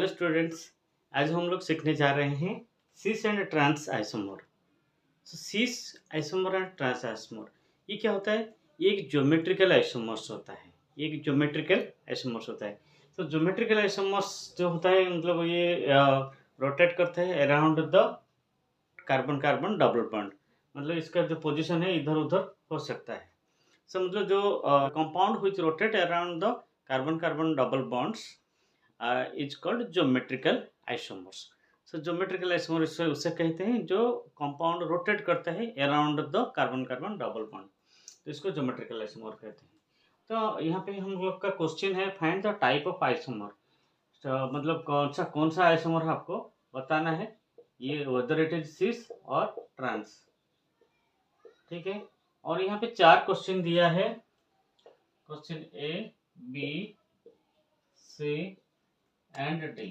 Hello students. आज हम लोग सीखने जा रहे हैं cis and trans isomer. Cis isomer and trans isomer ये क्या होता है? ये एक ज्योमेट्रिकल आइसोमर्स होता है। ये एक ज्योमेट्रिकल आइसोमर्स होता है। तो ज्योमेट्रिकल आइसोमर्स जो होता है मतलब ये रोटेट करते हैं around the carbon carbon double bond. मतलब इसका जो पोजीशन है इधर उधर हो सकता है। मतलब जो compound which rotate around the carbon carbon double bonds is called geometrical isomers. So geometrical isomer उसे कहते हैं जो कंपाउंड रोटेट करता है around the carbon carbon double bond, तो इसको ज्योमेट्रिकल आइसोमर कहते हैं। तो यहाँ पे हम लोग का क्वेश्चन है find the type of isomer. तो मतलब कौन सा आइसोमर आपको बताना है, ये वेदर इट इज सिस और ट्रांस। ठीक है, और यहाँ पे 4 क्वेश्चन दिया है। Question A, B, C and D.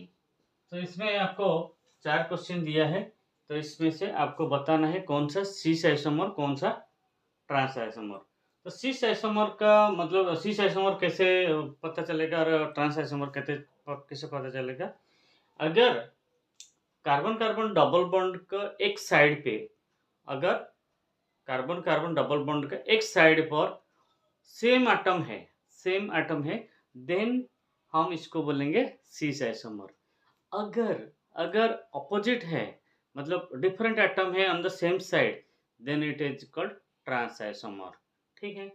तो इसमें आपको 4 क्वेश्चन दिया है। तो इसमें से आपको बताना है कौन सा सिस आइसोमर, कौन सा ट्रांस आइसोमर। तो सिस आइसोमर का मतलब सिस आइसोमर कैसे पता चलेगा और ट्रांस आइसोमर कैसे पता चलेगा? अगर कार्बन कार्बन डबल बॉन्ड का एक साइड पे, अगर कार्बन कार्बन डबल बॉन्ड का एक साइड पर सेम एटम है, देन हम इसको बोलेंगे सिस आइसोमर। अगर अगर अपोजिट है, मतलब डिफरेंट एटम है on the same side, then it is called trans isomer. ठीक है,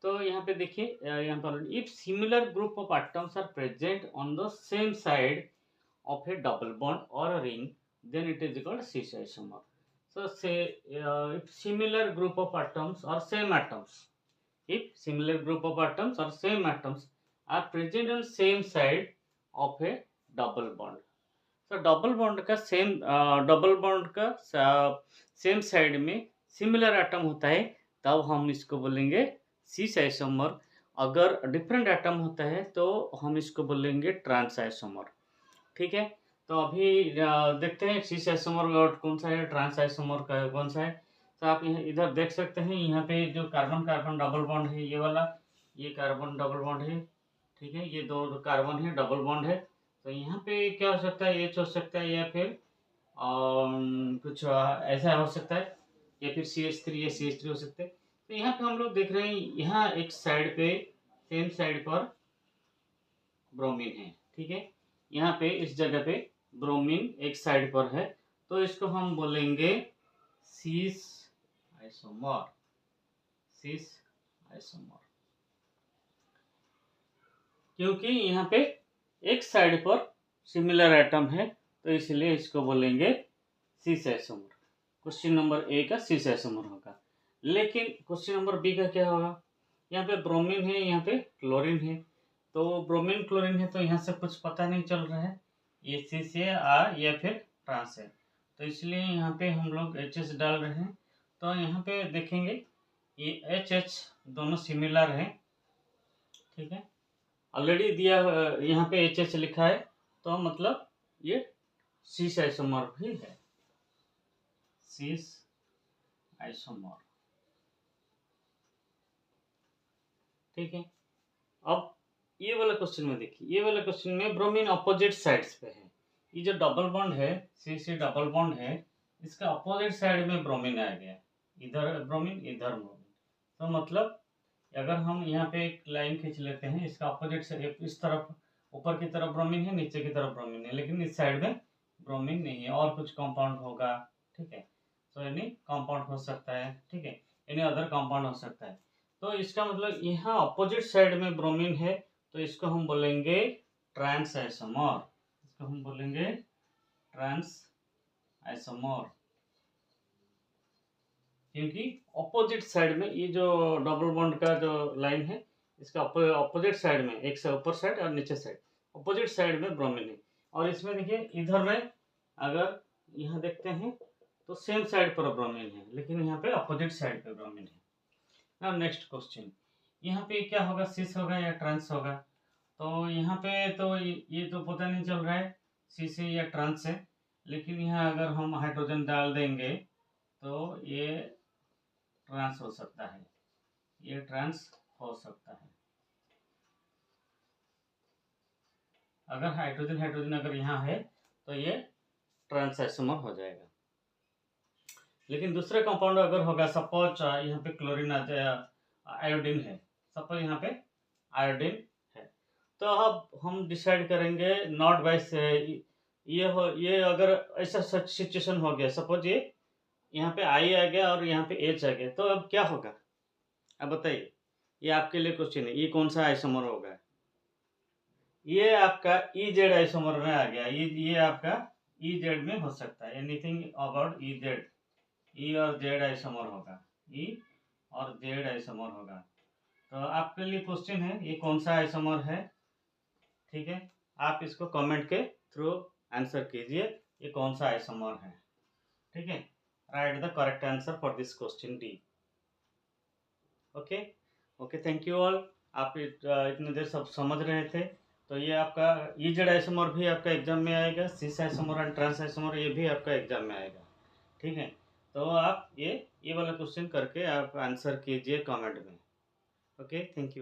तो यहाँ पे देखिए, यहाँ पर if similar group of atoms are present on the same side of a double bond और a ring, then it is called cis isomer. So say if similar group of atoms or same atoms, if similar group of atoms or same atoms are present on same side of a double bond, तो double bond का same side में similar atom होता है, तब हम इसको बोलेंगे cis isomer. अगर डिफरेंट एटम होता है तो हम इसको बोलेंगे ट्रांस आइसोमर। ठीक है, तो अभी देखते हैं सिस आइसोमर कौन सा है, ट्रांस आइसोमर का कौन सा है। तो आप यहाँ इधर देख सकते हैं, यहाँ पे जो कार्बन कार्बन डबल बॉन्ड है, ये वाला, ये कार्बन डबल बॉन्ड है। ठीक है, ये दो कार्बन है, डबल बॉन्ड है। तो यहाँ पे क्या हो सकता है, एच हो सकता है, या फिर कुछ ऐसा हो सकता है, या फिर CH3 या CH3 हो सकते हैं। तो यहाँ पे हम लोग देख रहे हैं, यहाँ एक साइड पे, सेम साइड पर ब्रोमीन है। ठीक है, यहाँ पे इस जगह पे ब्रोमीन एक साइड पर है, तो इसको हम बोलेंगे सिस आइसोमर। सिस आइसोमर, क्योंकि यहाँ पे एक साइड पर सिमिलर एटम है, तो इसलिए इसको बोलेंगे cis isomer. Question number A का सिस आइसोमर होगा। लेकिन क्वेश्चन नंबर बी का क्या होगा? यहाँ पे ब्रोमीन है, यहाँ पे क्लोरीन है। तो ब्रोमीन क्लोरीन है, तो यहाँ से कुछ पता नहीं चल रहा है ये सिस है या फिर ट्रांस है, तो इसलिए यहाँ पे हम लोग HS डाल रहे हैं। तो यहाँ पे देखेंगे ये HH दोनों सिमिलर हैं। ठीक है, ऑलरेडी दिया यहाँ पे HH लिखा है, तो मतलब ये सिस आइसोमर भी है, सिस आइसोमर। ठीक है, अब ये वाला क्वेश्चन में देखिए, ये वाला क्वेश्चन में ब्रोमीन अपोजिट साइड्स पे है। ये जो डबल बॉन्ड है, सी डबल बॉन्ड है, इसका अपोजिट साइड में ब्रोमीन आ गया, इधर ब्रोमीन इधर ब्रोमीन। तो मतलब अगर हम यहाँ पे एक लाइन खींच लेते हैं, इसका अपोजिट साइड, इस तरफ ऊपर की तरफ ब्रोमीन है, नीचे की तरफ ब्रोमीन है, लेकिन इस साइड में ब्रोमीन नहीं है, और कुछ कंपाउंड होगा। ठीक है, तो यानी कंपाउंड हो सकता है। ठीक है, यानी अदर कंपाउंड हो सकता है। तो इसका मतलब यहाँ अपोजिट साइड में ब्रोमीन है, तो इसको हम बोलेंगे ट्रांस आइसोमर। इसको हम बोलेंगे ट्रांस आइसोमर, क्योंकि अपोजिट साइड में ये जो डबल बॉन्ड का जो लाइन है, इसका अपोजिट साइड में, एक से ऊपर साइड और नीचे साइड, अपोजिट साइड में ब्रोमीन है। और इसमें देखिए इधर में अगर यहाँ देखते हैं तो सेम साइड पर ब्रोमीन है, लेकिन यहाँ पे अपोजिट साइड पे ब्रोमीन है। नाउ नेक्स्ट क्वेश्चन, यहाँ पे क्या होगा, सिस होगा या ट्रांस होगा? तो यहाँ पे तो ये तो पता नहीं चल रहा है सिस है या ट्रांस है, लेकिन यहाँ अगर हम हाइड्रोजन डाल देंगे तो ये ट्रांस हो सकता है, ये ट्रांस हो सकता है। अगर हाइड्रोजन हाइड्रोजन अगर यहाँ है तो ये ट्रांस आइसोमर हो जाएगा। लेकिन दूसरे कंपाउंड अगर होगा, सपोज यहाँ पे क्लोरीन आ जाए, आयोडीन है, सपोज यहाँ पे आयोडीन है, तो अब हम डिसाइड करेंगे नॉट बाय से ये अगर ऐसा सच सिचुएशन हो गया, सपोज ये यहाँ पे आई आ गया और यहाँ पे एच आ गया, तो अब क्या होगा? अब बताइए, ये आपके लिए क्वेश्चन है, ये कौन सा आइसोमर होगा? ये आपका ई जेड आइसोमर में आ गया, ये आपका ई जेड में हो सकता है, एनीथिंग अबाउट ई जेड, ई और जेड आइसोमर होगा, ई और जेड आइसोमर होगा। तो आपके लिए क्वेश्चन है, ये कौन सा आइसोमर है? ठीक है, आप इसको कमेंट के थ्रू आंसर कीजिए, ये कौन सा आइसोमर है। ठीक है, right the correct answer for this question D. Okay okay, thank you all. आप इतनी देर सब समझ रहे थे, तो ये आपका ई जेड आइसोमर भी आपका एग्जाम में आएगा, cis isomer and trans isomer ये भी आपका एग्जाम में आएगा। ठीक है, तो आप ये वाला क्वेश्चन करके आप आंसर कीजिए कमेंट में। Okay, thank you.